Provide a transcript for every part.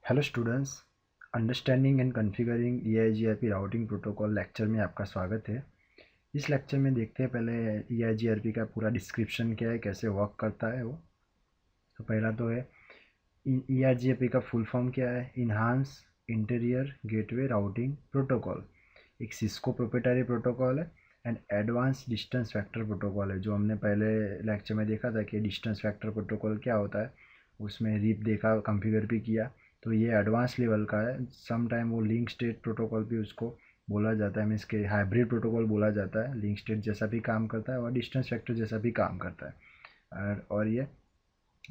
Hello students, understanding and configuring EIGRP routing protocol lecture में आपका स्वागत है। इस लेक्चर में देखते हैं पहले EIGRP का पूरा डिस्क्रिप्शन क्या है, कैसे वर्क करता है वो। तो पहला तो है EIGRP का फुल फॉर्म क्या है, enhance interior gateway routing protocol. एक सिस्को प्रोप्राइटरी प्रोटोकॉल है and advance distance vector protocol है। जो हमने पहले लेक्चर में देखा था कि डिस्टेंस वेक्टर प्रोटोकॉल क्या होता है, उसमें रीप देखा, कॉन्फ़िगर भी किया। तो ये एडवांस लेवल का है। सम टाइम वो लिंक स्टेट प्रोटोकॉल भी उसको बोला जाता है, मीन्स के हाइब्रिड प्रोटोकॉल बोला जाता है। लिंक स्टेट जैसा भी काम करता है और डिस्टेंस वेक्टर जैसा भी काम करता है। और ये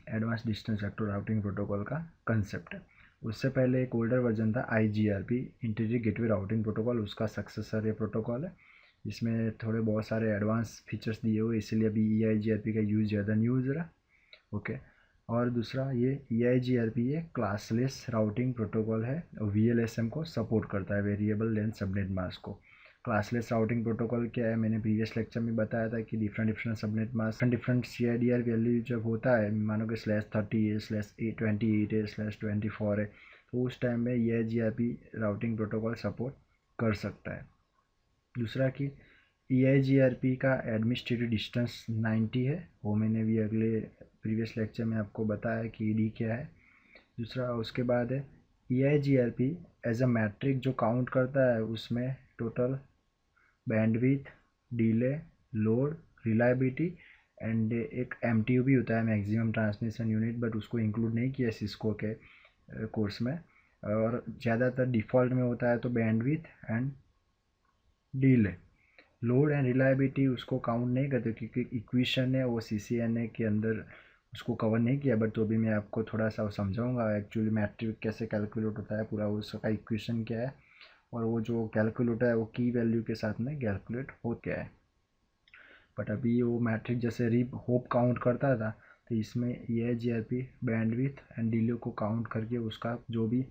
advance distance vector routing protocol का कंसेप्ट है। उससे पहले एक ओल्डर वर्जन था IGRP interior gateway routing protocol, उसका सक्सेसर ये प्रोटोकॉल है। इसमें थोड़े बहुत सारे एडवांस फीचर्स दिए हुए, इसीलिए अभी EIGRP का यूज़ ज़्यादा नहीं यूज़ रहा। ओके। और दूसरा ये EIGRP ये क्लासलेस राउटिंग प्रोटोकॉल है और VLSM को सपोर्ट करता है, वेरिएबल लेंथ सबनेट मास्क को। क्लासलेस राउटिंग प्रोटोकॉल क्या है, मैंने प्रीवियस लेक्चर में बताया था कि different subnet mask different CIDR value जब होता है, मानो कि /30 है, /28 है, /24 है, तो उस टाइम में EIGRP राउटिंग प्रोटोकॉल सपोर्ट कर सकता है। दूसरा कि EIGRP का एडमिनिस्ट्रेटिव डिस्टेंस 90 है, वो मैंने भी अगले प्रीवियस लेक्चर में आपको बताया कि ED क्या है। दूसरा उसके बाद है EIGRP एज अ मैट्रिक जो काउंट करता है, उसमें total bandwidth, delay, load, reliability and एक MTU भी होता है, मैक्सिमम ट्रांसमिशन यूनिट, बट उसको इंक्लूड नहीं किया सिस्को के कोर्स में। और ज़्यादातर डिफ़ॉल्ट में होता है तो bandwidth and delay. Load and reliability उसको काउंट नहीं करते क्योंकि इक्वेशन है वो CCNA के अंदर उसको कवर नहीं किया, बट तो भी मैं आपको थोड़ा सा समझाऊंगा एक्चुअली मैट्रिक कैसे कैलकुलेट होता है, पूरा उसका इक्वेशन क्या है और वो जो कैलकुलेट है वो की वैल्यू के साथ में कैलकुलेट हो क्या है। बट अभी वो मैट्रिक जैसे रीप होप काउंट करता था, तो इसमें EIGRP बैंडविड्थ एंड डिले को काउंट करके उसका जो भी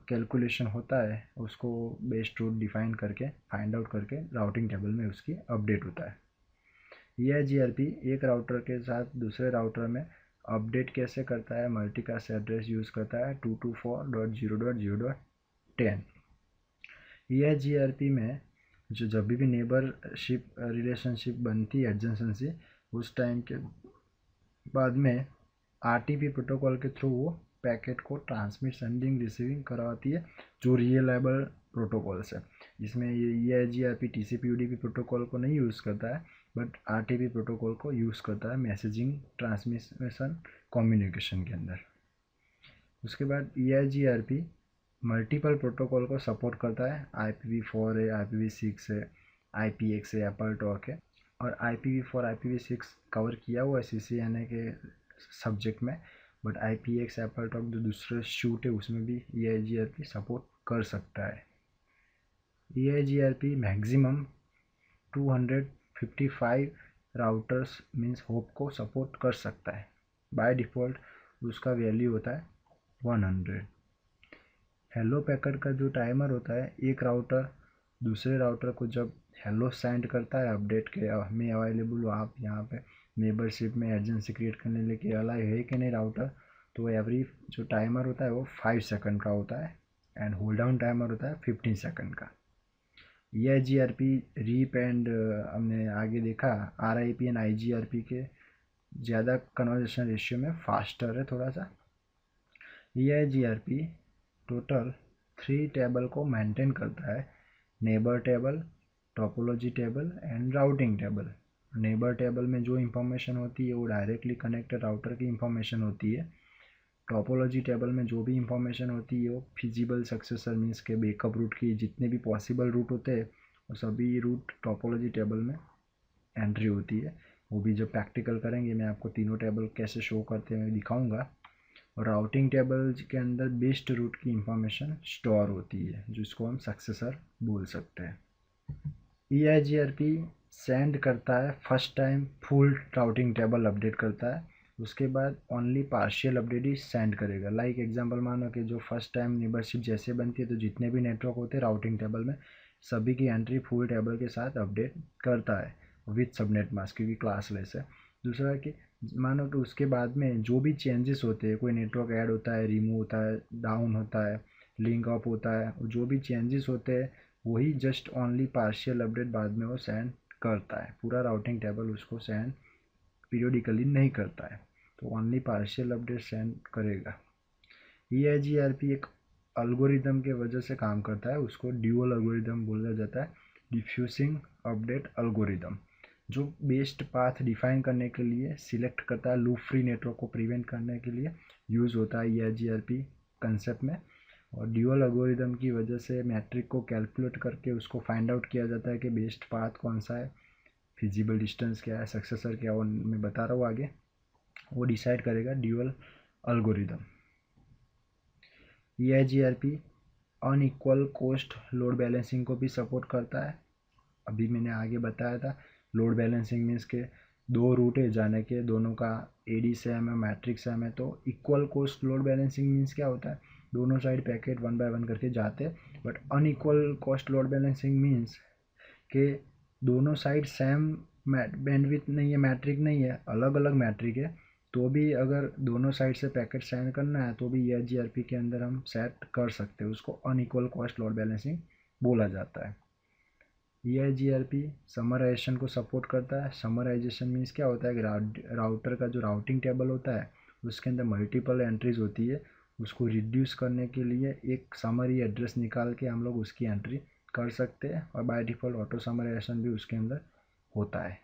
कैलकुलेशन होता है उसको बेस्ट रूट डिफाइन करके फाइंड आउट करके राउटिंग टेबल में उसकी अपडेट होता है। EIGRP एक राउटर के साथ दूसरे राउटर में अपडेट कैसे करता है, मल्टीकास्ट एड्रेस यूज़ करता है 224.0.0.10। EIGRP में जो जब भी नेबरशिप रिलेशनशिप बनती है, एडजेंसेंसी, उस टाइम के बाद में RTP प्रोटोकॉल के थ्रू वो पैकेट को ट्रांसमिट सेंडिंग रिसीविंग करवाती है, जो रिलायबल प्रोटोकॉल्स है। जिसमें ये EIGRP TCP/UDP प्रोटोकॉल को नहीं यूज़ करता है, बट RTP प्रोटोकॉल को यूज़ करता है मैसेजिंग ट्रांसमिशन कम्युनिकेशन के अंदर। उसके बाद EIGRP मल्टीपल प्रोटोकॉल को सपोर्ट करता है। IPv4 है, IPv6 है, IPX है, एप्पलटॉक है। और IPv4 IPv6 कवर किया हुआ है CCNA के सब्जेक्ट में, बट IPX एप्पलटॉक जो दूसरे शूट है उसमें भी EIGRP सपोर्ट कर सकता है। EIGRP maximum 255 routers means hope को सपोर्ट कर सकता है। बाय डिफ़ॉल्ट उसका वैल्यू होता है 100। हेलो पैकेट का जो टाइमर होता है, एक राउटर दूसरे राउटर को जब हेलो सेंड करता है अपडेट के मैं अवेलेबल हो, आप यहाँ पे नेबरशिप में एजेंसी क्रिएट करने लेके अलाउ है कि नहीं राउटर, तो एवरी जो टाइमर होता है वो 5 सेकंड का होता है एंड होल्ड डाउन टाइमर होता है 15 सेकंड का। EIGRP रीप एंड हमने आगे देखा RIP एंड IGRP के ज़्यादा कन्वर्जेशन रेशियो में फास्टर है थोड़ा सा। EIGRP टोटल 3 टेबल को मेंटेन करता है, neighbour table, topology table and routing table. Neighbour table में जो इंफॉर्मेशन होती है वो डायरेक्टली कनेक्टेड राउटर की इंफॉर्मेशन होती है। टोपोलॉजी टेबल में जो भी इंफॉर्मेशन होती है वो फिजिबल सक्सेसर मीन्स के बैकअप रूट की जितने भी पॉसिबल रूट होते हैं वो सभी रूट टोपोलॉजी टेबल में एंट्री होती है। वो भी जब प्रैक्टिकल करेंगे मैं आपको तीनों टेबल कैसे शो करते हैं दिखाऊंगा। और राउटिंग टेबल के अंदर बेस्ट रूट की इंफॉर्मेशन स्टोर होती है, जिसको हम सक्सेसर बोल सकते हैं। EIGRP सेंड करता है first time full routing table update करता है, उसके बाद ओनली पार्शियल अपडेट ही सेंड करेगा। लाइक एग्जांपल मानो कि जो फर्स्ट टाइम नेबरशिप जैसे बनती है तो जितने भी नेटवर्क होते हैं राउटिंग टेबल में सभी की एंट्री फुल टेबल के साथ अपडेट करता है विथ सबनेट मास्क, क्योंकि क्लासलेस है। दूसरा कि मानो तो उसके बाद में जो भी चेंजेस होते हैं, कोई नेटवर्क ऐड होता है, रिमूव होता है, डाउन होता है, लिंक अप होता है, जो भी चेंजेस होते हैं वही जस्ट ओनली पार्शियल अपडेट बाद में वो सेंड करता है। पूरा राउटिंग टेबल उसको सेंड पीरियोडिकली नहीं करता है, तो ओनली पार्शियल अपडेट सेंड करेगा। EIGRP एक अल्गोरिदम के वजह से काम करता है, उसको ड्यूअल अल्गोरिदम बोला जाता है, डिफ्यूजिंग अपडेट अल्गोरिदम, जो बेस्ट पाथ डिफाइन करने के लिए सिलेक्ट करता है, लूप फ्री नेटवर्क को प्रिवेंट करने के लिए यूज़ होता है EIGRP कंसेप्ट में। और ड्यूअल एल्गोरिदम की वजह से मैट्रिक को कैलकुलेट करके उसको फाइंड आउट किया जाता है कि बेस्ट पाथ कौन सा है, फिजिबल डिस्टेंस क्या है, सक्सेसर क्या है, वो मैं बता रहा हूँ आगे, वो डिसाइड करेगा dual algorithm. EIGRP unequal cost load balancing को भी सपोर्ट करता है। अभी मैंने आगे बताया था, लोड बैलेंसिंग मीन्स के दो रूट है जाने के, दोनों का AD सेम है, मैट्रिक सेम है, तो equal cost load balancing means क्या होता है, दोनों साइड पैकेट 1 बाय 1 करके जाते हैं। But unequal cost load balancing means के दोनों साइड सेम बैंडविड्थ नहीं है, मैट्रिक नहीं है, अलग अलग मैट्रिक है, तो भी अगर दोनों साइड से पैकेट सेंड करना है तो भी EIGRP के अंदर हम सेट कर सकते हैं, उसको अनइक्वल कॉस्ट लोड बैलेंसिंग बोला जाता है। EIGRP समराइजेशन को सपोर्ट करता है। समराइजेशन मीन्स क्या होता है कि राउटर का जो राउटिंग टेबल होता है उसके अंदर मल्टीपल एंट्रीज होती है, उसको रिड्यूस करने के लिए एक समरी एड्रेस निकाल के हम लोग उसकी एंट्री कर सकते हैं, और बाय डिफ़ॉल्ट ऑटो समराइजेशन भी उसके अंदर होता है।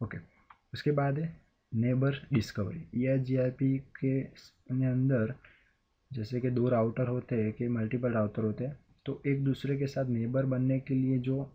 ओके, उसके बाद है नेबर डिस्कवरी। EIGRP के अंदर जैसे कि दो राउटर होते हैं कि मल्टीपल राउटर होते हैं, तो एक दूसरे के साथ नेबर बनने के लिए जो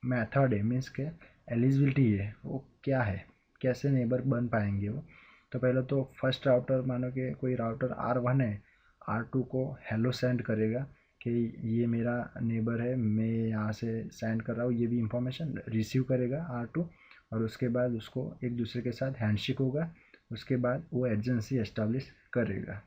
मेथड है मीन्स के एलिजिबिलिटी है वो क्या है, कैसे नेबर बन पाएंगे वो। तो पहले तो फर्स्ट राउटर, मानो कि कोई राउटर R1 है, R2 को हेलो सेंड करेगा कि ये मेरा नेबर है, मैं यहाँ से सेंड कर रहा हूँ, ये भी इंफॉर्मेशन रिसीव करेगा R2, और उसके बाद उसको एक दूसरे के साथ हैंडशेक होगा, उसके बाद वो एजेंसी एस्टेब्लिश करेगा।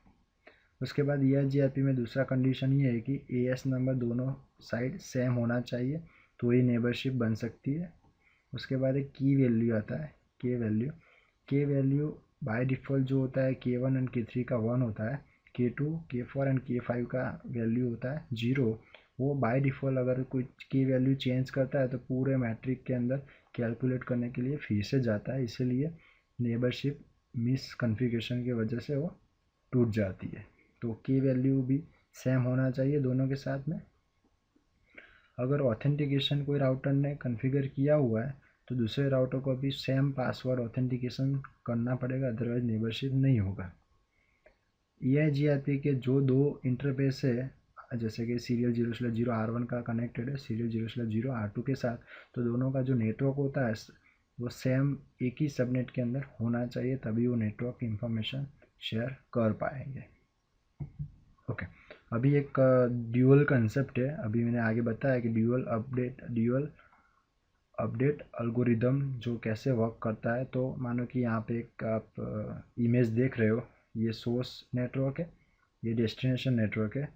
उसके बाद EIGRP में दूसरा कंडीशन ये है कि AS नंबर दोनों साइड सेम होना चाहिए, तो ही नेबरशिप बन सकती है। उसके बाद एक की वैल्यू आता है, के वैल्यू बाय डिफ़ॉल्ट जो होता है K1 एंड K3 का 1 होता है, K2 K4 एंड K5 का वैल्यू होता है 0। वो बाय डिफ़ॉल्ट अगर कोई की वैल्यू चेंज करता है तो पूरे मैट्रिक के अंदर कैलकुलेट करने के लिए फिर से जाता है, इसीलिए नेबरशिप मिस कन्फिगरेशन की वजह से वो टूट जाती है। तो की वैल्यू भी सेम होना चाहिए दोनों के साथ में। अगर ऑथेंटिकेशन कोई राउटर ने कॉन्फ़िगर किया हुआ है तो दूसरे राउटर को भी सेम पासवर्ड ऑथेंटिकेशन करना पड़ेगा, अदरवाइज नेबरशिप नहीं होगा। EIGRP के जो दो इंटरफेस है, जैसे कि सीरियल 0/0 R1 का कनेक्टेड है सीरियल 0/0 R2 के साथ, तो दोनों का जो नेटवर्क होता है वो सेम एक ही सबनेट के अंदर होना चाहिए, तभी वो नेटवर्क की इंफॉर्मेशन शेयर कर पाएंगे। ओके, अभी एक ड्यूअल कंसेप्ट है, अभी मैंने आगे बताया कि ड्यूअल अपडेट एल्गोरिदम जो कैसे वर्क करता है। तो मानो कि यहाँ पे एक आप इमेज देख रहे हो, ये सोर्स नेटवर्क है, ये डेस्टिनेशन नेटवर्क है,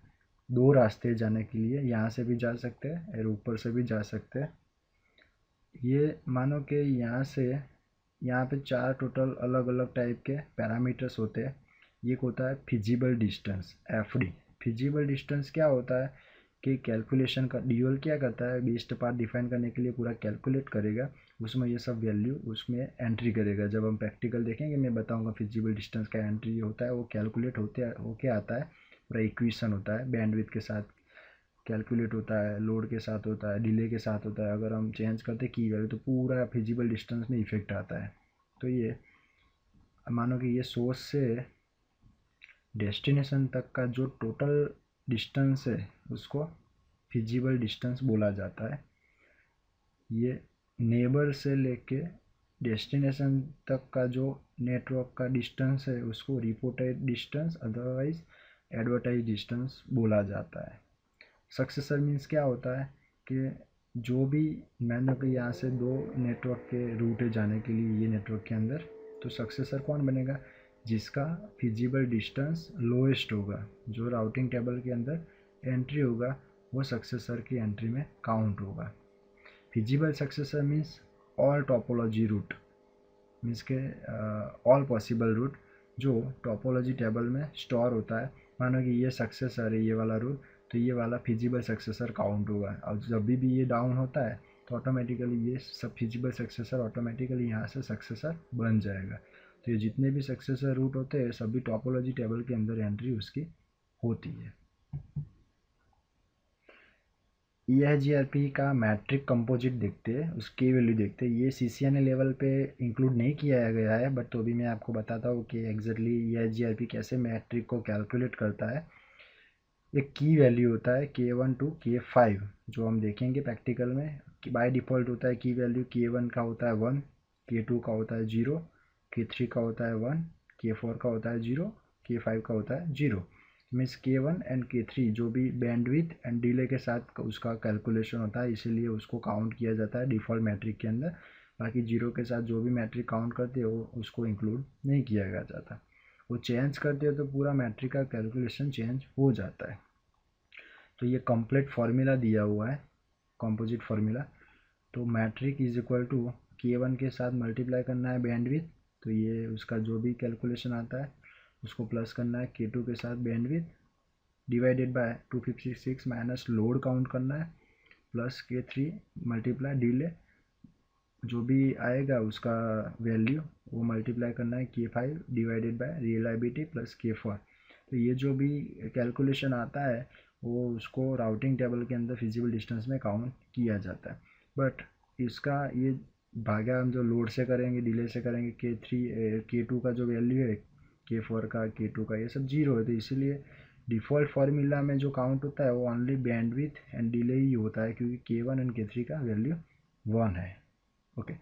दो रास्ते जाने के लिए, यहाँ से भी जा सकते हैं और ऊपर से भी जा सकते हैं। ये मानो कि यहाँ से यहाँ पे चार टोटल अलग अलग टाइप के पैरामीटर्स होते हैं। एक होता है feasible distance, FD। Feasible distance क्या होता है कि कैलकुलेशन का ड्यूअल क्या करता है, बेस्ट पाथ डिफाइन करने के लिए पूरा कैलकुलेट करेगा, उसमें ये सब वैल्यू उसमें एंट्री करेगा। जब हम प्रैक्टिकल देखेंगे मैं बताऊंगा फिजिबल डिस्टेंस का एंट्री होता है, वो कैलकुलेट होके आता है, पूरा इक्वेशन होता है, बैंडविड्थ के साथ कैलकुलेट होता है, लोड के साथ होता है, डिले के साथ होता है। अगर हम चेंज करते की वैल्यू तो पूरा फिजिबल डिस्टेंस में इफेक्ट आता है। तो ये मानो कि ये सोर्स से डेस्टिनेशन तक का जो टोटल डिस्टेंस है उसको फिजिबल डिस्टेंस बोला जाता है। ये नेबर से लेके डेस्टिनेशन तक का जो नेटवर्क का डिस्टेंस है उसको reported distance, otherwise advertise distance बोला जाता है। सक्सेसर मीन्स क्या होता है कि जो भी मैंने कि यहाँ से दो नेटवर्क के रूट है जाने के लिए ये नेटवर्क के अंदर, तो सक्सेसर कौन बनेगा, जिसका फिजिबल डिस्टेंस लोएस्ट होगा, जो राउटिंग टेबल के अंदर एंट्री होगा वो सक्सेसर की एंट्री में काउंट होगा। Feasible successor means all topology route means के ऑल पॉसिबल रूट जो टोपोलॉजी टेबल में स्टोर होता है। मानो कि ये सक्सेसर है ये वाला रूट, तो ये वाला फिजिबल सक्सेसर काउंट हुआ है। और जब भी ये डाउन होता है तो ऑटोमेटिकली ये सब फिजिबल सक्सेसर ऑटोमेटिकली यहाँ से सक्सेसर बन जाएगा। तो ये जितने भी सक्सेसर रूट होते हैं सभी टोपोलॉजी टेबल के अंदर एंट्री उसकी होती है। EIGRP का मैट्रिक कंपोजिट देखते हैं, उसकी वैल्यू देखते हैं। ये CCNA लेवल पे इंक्लूड नहीं किया गया है, बट तो अभी मैं आपको बताता हूँ कि एग्जैक्टली EIGRP कैसे मैट्रिक को कैलकुलेट करता है। एक की वैल्यू होता है K1 to K5 जो हम देखेंगे प्रैक्टिकल में कि बाय डिफ़ॉल्ट होता है। की वैल्यू K1 का होता है 1, K2 का होता है 0, K3 का होता है 1, K4 का होता है 0, K5 का होता है 0। मीन्स K1 एंड K3 जो भी बैंडविड्थ एंड डिले के साथ उसका कैलकुलेशन होता है, इसीलिए उसको काउंट किया जाता है डिफ़ॉल्ट मैट्रिक के अंदर। बाकी 0 के साथ जो भी मैट्रिक काउंट करते हो उसको इंक्लूड नहीं किया जाता। वो चेंज करते हो तो पूरा मैट्रिक का कैलकुलेशन चेंज हो जाता है। तो ये कंप्लीट फार्मूला दिया हुआ है, कंपोजिट फार्मूला। तो metric is equal to K1 के साथ मल्टीप्लाई करना है बैंडविड्थ, तो ये उसका जो भी कैलकुलेशन आता है उसको प्लस करना है K2 के साथ bandwidth divided by 256 minus load count करना है प्लस K3 मल्टीप्लाई डिले जो भी आएगा उसका वैल्यू वो मल्टीप्लाई करना है K5 divided by reliability plus K4। तो ये जो भी कैलकुलेशन आता है वो उसको राउटिंग टेबल के अंदर फिजिबल डिस्टेंस में काउंट किया जाता है। बट इसका ये भागा हम जो लोड से करेंगे डिले से करेंगे K2 का जो वैल्यू है K4 का K2 का ये सब 0 है। तो इसीलिए डिफ़ॉल्ट फार्मूला में जो काउंट होता है वो ओनली बैंडविड्थ एंड डिले ही होता है, क्योंकि K1 एंड K3 का वैल्यू 1 है। ओके,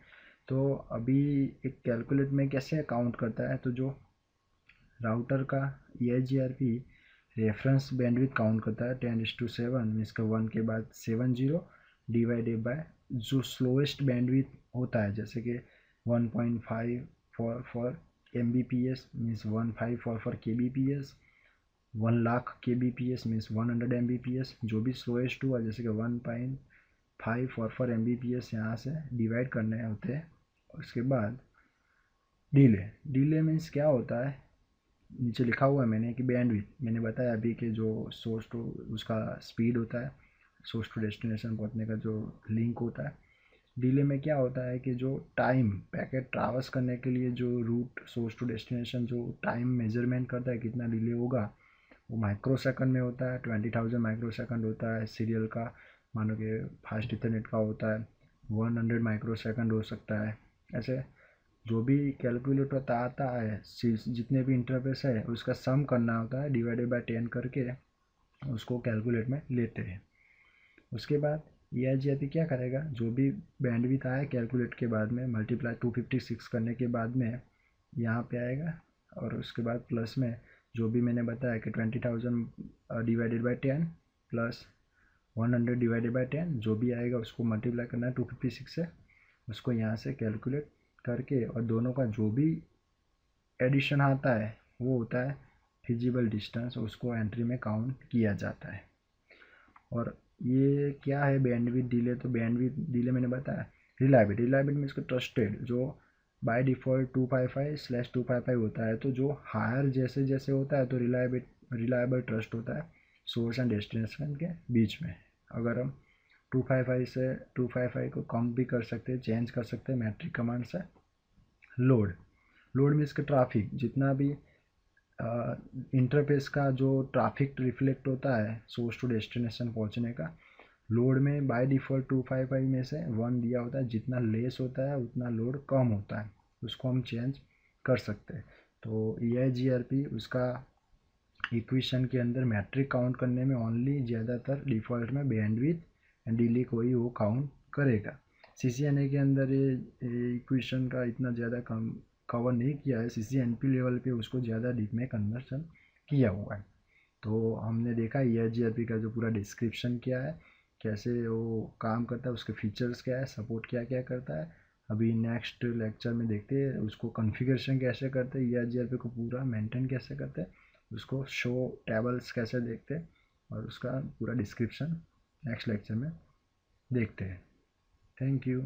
तो अभी एक कैलकुलेट में कैसे काउंट करता है, तो जो राउटर का EIGRP रेफरेंस बैंडविड्थ काउंट करता है 10:7 मीन्स का 1 के बाद 70 डिवाइडेड बाय जो स्लोएस्ट बैंडविड्थ होता है जैसे कि 1.5 for Mbps means 1544 kbps, 1,00,000 kbps means 100 Mbps। जो भी स्लोएस्ट हुआ जैसे कि 1.544 Mbps यहाँ से डिवाइड करने होते हैं। उसके बाद डिले मीन्स क्या होता है, नीचे लिखा हुआ है मैंने कि बैंडविड्थ मैंने बताया अभी कि जो सोर्स टू उसका स्पीड होता है, सोर्स टू डेस्टिनेशन पहुंचने का जो लिंक होता है। डिले में क्या होता है कि जो टाइम पैकेट ट्रैवर्स करने के लिए जो रूट सोर्स टू डेस्टिनेशन जो टाइम मेजरमेंट करता है कितना डिले होगा वो माइक्रो सेकंड में होता है। 20,000 माइक्रो सेकंड होता है सीरियल का, मानो कि फास्ट इथरनेट का होता है 100 माइक्रो सेकंड हो सकता है। ऐसे जो भी कैलकुलेटर आता है जितने भी इंटरफेस है उसका सम करना होता है डिवाइडेड बाय 10 करके उसको कैलकुलेट में लेते हैं। उसके बाद EIGRP क्या करेगा, जो भी बैंडविड्थ आया कैलकुलेट के बाद में मल्टीप्लाई 256 करने के बाद में यहाँ पे आएगा, और उसके बाद प्लस में जो भी मैंने बताया कि 20,000 divided by 10 plus 100 divided by 10 जो भी आएगा उसको मल्टीप्लाई करना है 256 से, उसको यहाँ से कैलकुलेट करके और दोनों का जो भी एडिशन आता है वो होता है फिजिबल डिस्टेंस, उसको एंट्री में काउंट किया जाता है। और ये क्या है बैंडविड्थ डिले, तो बैंडविड्थ डिले मैंने बताया। रिलायबिलिटी मीन्स को ट्रस्टेड जो बाय डिफ़ॉल्ट 255/255 होता है, तो जो हायर जैसे जैसे होता है तो रिलायबल ट्रस्ट होता है सोर्स एंड डेस्टिनेशन के बीच में। अगर हम 255 से 255 को कम भी कर सकते हैं, चेंज कर सकते हैं मैट्रिक कमांड से। लोड मीन्स का ट्रैफिक, जितना भी इंटरफेस का जो ट्रैफिक रिफ्लेक्ट होता है सोर्स टू डेस्टिनेशन पहुंचने का, लोड में बाय डिफ़ॉल्ट 255 में से 1 दिया होता है। जितना लेस होता है उतना लोड कम होता है, उसको हम चेंज कर सकते हैं। तो EIGRP उसका इक्वेशन के अंदर मैट्रिक काउंट करने में ओनली ज़्यादातर डिफ़ॉल्ट में बैंडविड्थ एंड डिले को ही वो काउंट करेगा। CCNA के अंदर ये इक्वेशन का इतना ज़्यादा कवर नहीं किया है, CCNP लेवल पे उसको ज़्यादा डीप में कन्वर्सन किया हुआ है। तो हमने देखा EIGRP का जो पूरा डिस्क्रिप्शन क्या है, कैसे वो काम करता है, उसके फीचर्स क्या है, सपोर्ट क्या क्या करता है। अभी नेक्स्ट लेक्चर में देखते हैं उसको कॉन्फ़िगरेशन कैसे करते हैं, EIGRP को पूरा मेंटेन कैसे करते हैं, उसको शो टेबल्स कैसे देखते हैं, और उसका पूरा डिस्क्रिप्शन नेक्स्ट लेक्चर में देखते हैं। Thank you.